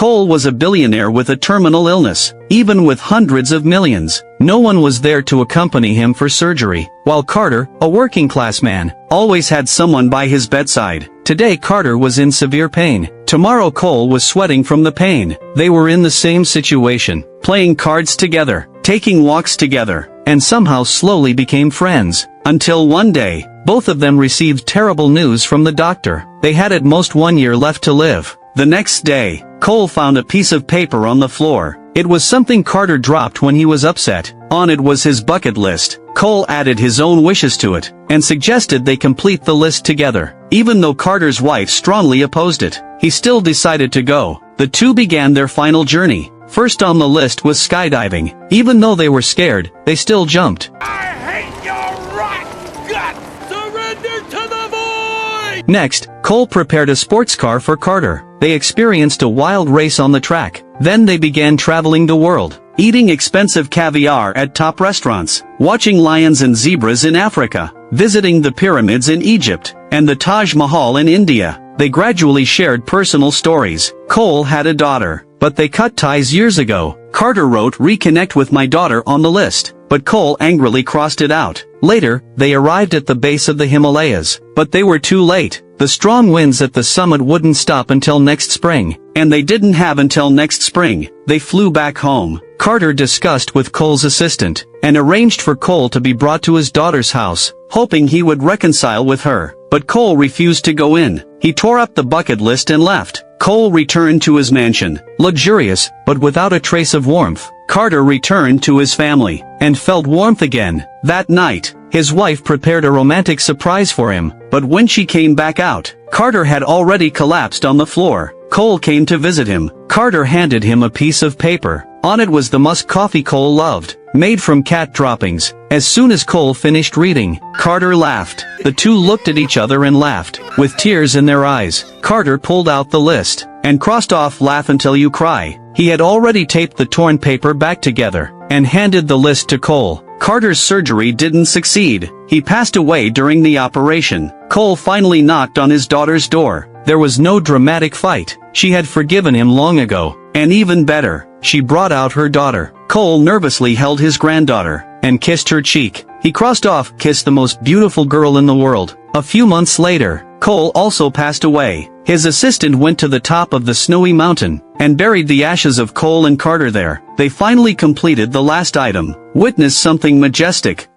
Cole was a billionaire with a terminal illness. Even with hundreds of millions, no one was there to accompany him for surgery, while Carter, a working-class man, always had someone by his bedside. Today Carter was in severe pain. Tomorrow Cole was sweating from the pain. They were in the same situation, playing cards together, taking walks together, and somehow slowly became friends. Until one day, both of them received terrible news from the doctor. They had at most 1 year left to live. The next day, Cole found a piece of paper on the floor. It was something Carter dropped when he was upset. On it was his bucket list. Cole added his own wishes to it, and suggested they complete the list together. Even though Carter's wife strongly opposed it, he still decided to go. The two began their final journey. First on the list was skydiving. Even though they were scared, they still jumped. I hate your rat guts! Surrender to the void! Next, Cole prepared a sports car for Carter. They experienced a wild race on the track. Then they began traveling the world, eating expensive caviar at top restaurants, watching lions and zebras in Africa, visiting the pyramids in Egypt, and the Taj Mahal in India. They gradually shared personal stories. Cole had a daughter, but they cut ties years ago. Carter wrote "Reconnect with my daughter" on the list, but Cole angrily crossed it out. Later, they arrived at the base of the Himalayas, but they were too late. The strong winds at the summit wouldn't stop until next spring, and they didn't have until next spring. They flew back home. Carter discussed with Cole's assistant, and arranged for Cole to be brought to his daughter's house, hoping he would reconcile with her. But Cole refused to go in. He tore up the bucket list and left. Cole returned to his mansion, luxurious, but without a trace of warmth. Carter returned to his family, and felt warmth again. That night, his wife prepared a romantic surprise for him, but when she came back out, Carter had already collapsed on the floor. Cole came to visit him. Carter handed him a piece of paper. On it was the musk coffee Cole loved, made from cat droppings. As soon as Cole finished reading, Carter laughed. The two looked at each other and laughed, with tears in their eyes. Carter pulled out the list, and crossed off "Laugh until you cry." He had already taped the torn paper back together, and handed the list to Cole. Carter's surgery didn't succeed. He passed away during the operation. Cole finally knocked on his daughter's door. There was no dramatic fight. She had forgiven him long ago. And even better, she brought out her daughter. Cole nervously held his granddaughter, and kissed her cheek. He crossed off "Kiss the most beautiful girl in the world." A few months later, Cole also passed away. His assistant went to the top of the snowy mountain, and buried the ashes of Cole and Carter there. They finally completed the last item. Witness something majestic.